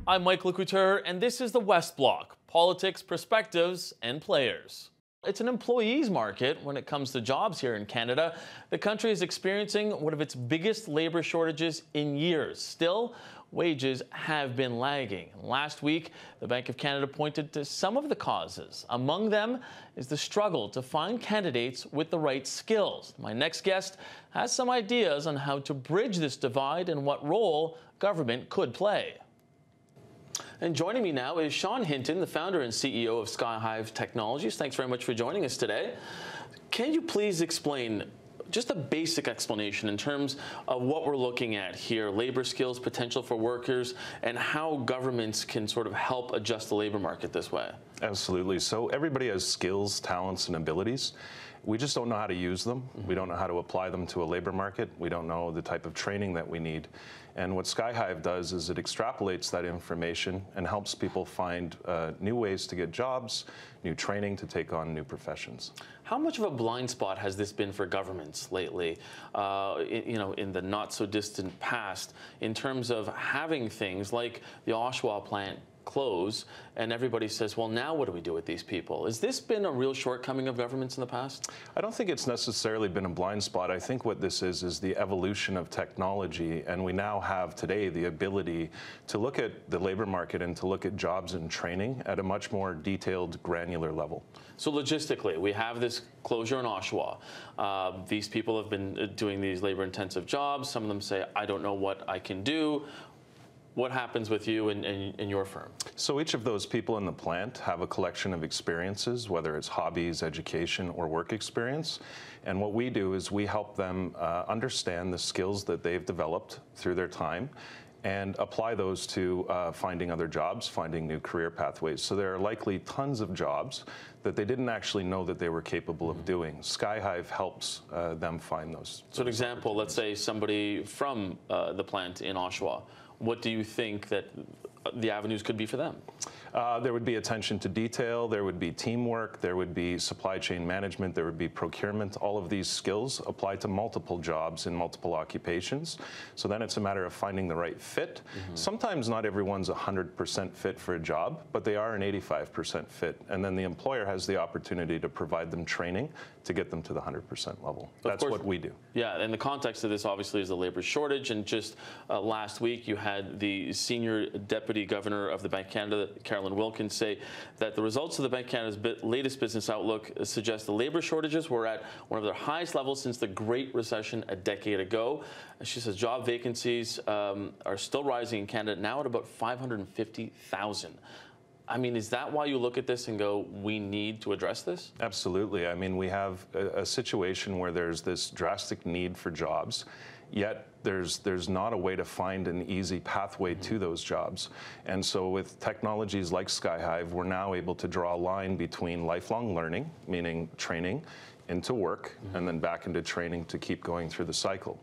I'm Mike Le Couteur, and this is the West Block, politics, perspectives, and players. It's an employees market when it comes to jobs here in Canada. The country is experiencing one of its biggest labor shortages in years. Still, wages have been lagging. Last week, the Bank of Canada pointed to some of the causes. Among them is the struggle to find candidates with the right skills. My next guest has some ideas on how to bridge this divide and what role government could play. And joining me now is Sean Hinton, the founder and CEO of Skyhive Technologies. Thanks very much for joining us today. Can you please explain just a basic explanation in terms of what we're looking at here, labor skills, potential for workers, and how governments can sort of help adjust the labor market this way? Absolutely. So everybody has skills, talents, and abilities. We just don't know how to use them. We don't know how to apply them to a labor market. We don't know the type of training that we need. And what Skyhive does is it extrapolates that information and helps people find new ways to get jobs, new training to take on new professions. How much of a blind spot has this been for governments lately, in the not so distant past, in terms of having things like the Oshawa plant close, and everybody says, well, now what do we do with these people? Has this been a real shortcoming of governments in the past? I don't think it's necessarily been a blind spot. I think what this is the evolution of technology, and we now have today the ability to look at the labor market and to look at jobs and training at a much more detailed, granular level. So logistically, we have this closure in Oshawa. These people have been doing these labor-intensive jobs. Some of them say, I don't know what I can do. What happens with you and your firm? So each of those people in the plant have a collection of experiences, whether it's hobbies, education, or work experience. And what we do is we help them understand the skills that they've developed through their time and apply those to finding other jobs, finding new career pathways. So there are likely tons of jobs that they didn't actually know that they were capable of doing. Skyhive helps them find those. So an example, let's say somebody from the plant in Oshawa. What do you think that the avenues could be for them? There would be attention to detail, there would be teamwork, there would be supply chain management, there would be procurement. All of these skills apply to multiple jobs in multiple occupations. So then it's a matter of finding the right fit. Sometimes not everyone's 100% fit for a job, but they are an 85% fit. And then the employer has the opportunity to provide them training to get them to the 100% level. That's what we do. Yeah, and the context of this obviously is the labor shortage. And just last week you had the senior deputy governor of the Bank of Canada, Carolyn Wilkins, say that the results of the Bank of Canada's latest business outlook suggest the labor shortages were at one of their highest levels since the Great Recession a decade ago. She says job vacancies are still rising in Canada, now at about 550,000. I mean, is that why you look at this and go, we need to address this? Absolutely. I mean, we have a situation where there's this drastic need for jobs, yet there's not a way to find an easy pathway to those jobs. And so with technologies like Skyhive, we're now able to draw a line between lifelong learning, meaning training, into work, and then back into training to keep going through the cycle.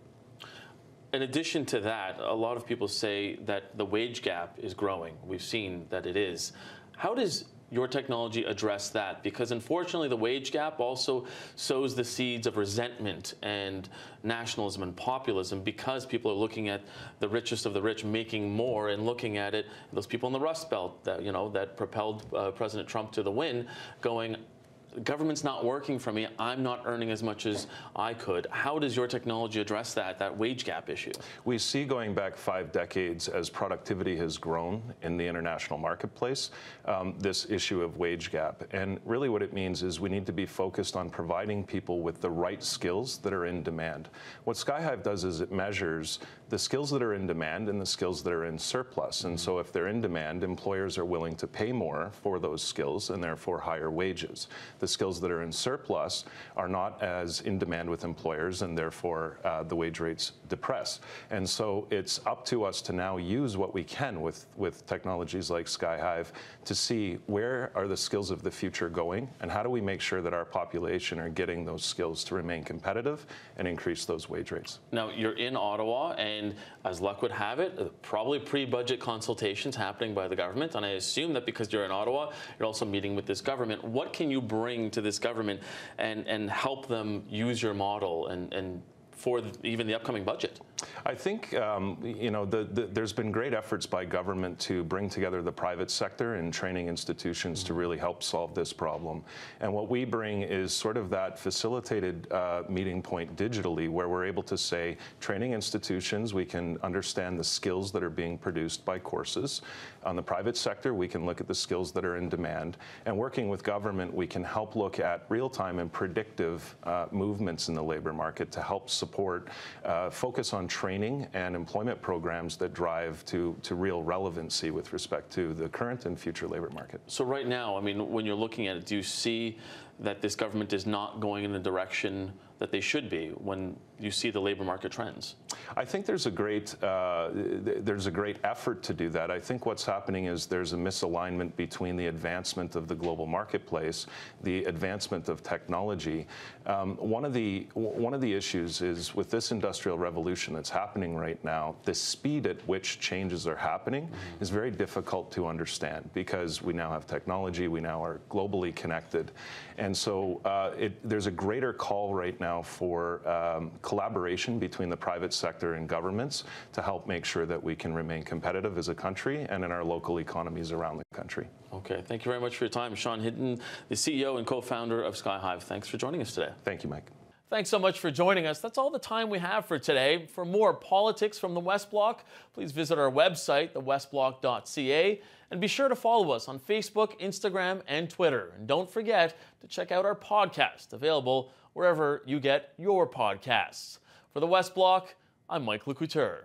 In addition to that, a lot of people say that the wage gap is growing. We've seen that it is. How does your technology address that? Because unfortunately, the wage gap also sows the seeds of resentment and nationalism and populism, because people are looking at the richest of the rich making more and looking at it, those people in the Rust Belt that, that propelled President Trump to the win, going, government's not working for me, I'm not earning as much as I could. How does your technology address that wage gap issue? We see going back 5 decades, as productivity has grown in the international marketplace, this issue of wage gap. And really what it means is we need to be focused on providing people with the right skills that are in demand. What Skyhive does is it measures the skills that are in demand and the skills that are in surplus. And so if they're in demand, employers are willing to pay more for those skills and therefore higher wages. The skills that are in surplus are not as in demand with employers, and therefore the wage rates depress. And so it's up to us to now use what we can with technologies like Skyhive to see where are the skills of the future going, and how do we make sure that our population are getting those skills to remain competitive and increase those wage rates. Now, you're in Ottawa, and as luck would have it, probably pre-budget consultations happening by the government, and I assume that because you're in Ottawa, you're also meeting with this government. What can you bring to this government and help them use your model and for even the upcoming budget? I think there's been great efforts by government to bring together the private sector and training institutions to really help solve this problem. And what we bring is sort of that facilitated meeting point digitally, where we're able to say, training institutions, we can understand the skills that are being produced by courses. On the private sector, we can look at the skills that are in demand. And working with government, we can help look at real-time and predictive movements in the labor market to help support, focus on training and employment programs that drive to real relevancy with respect to the current and future labor market. So right now, I mean, when you're looking at it, do you see that this government is not going in the direction that they should be when you see the labor market trends? I think there's a great effort to do that. I think what's happening is there's a misalignment between the advancement of the global marketplace, the advancement of technology. One of the issues is with this industrial revolution that's happening right now, the speed at which changes are happening is very difficult to understand, because we now have technology, we now are globally connected. And so there's a greater call right now for collaboration between the private sector and governments to help make sure that we can remain competitive as a country and in our local economies around the country. Okay, thank you very much for your time. Sean Hinton, the CEO and co-founder of Skyhive. Thanks for joining us today. Thank you, Mike. Thanks so much for joining us. That's all the time we have for today. For more politics from the West Block, please visit our website, thewestblock.ca, and be sure to follow us on Facebook, Instagram, and Twitter. And don't forget to check out our podcast, available wherever you get your podcasts. For the West Block, I'm Mike Le Couteur.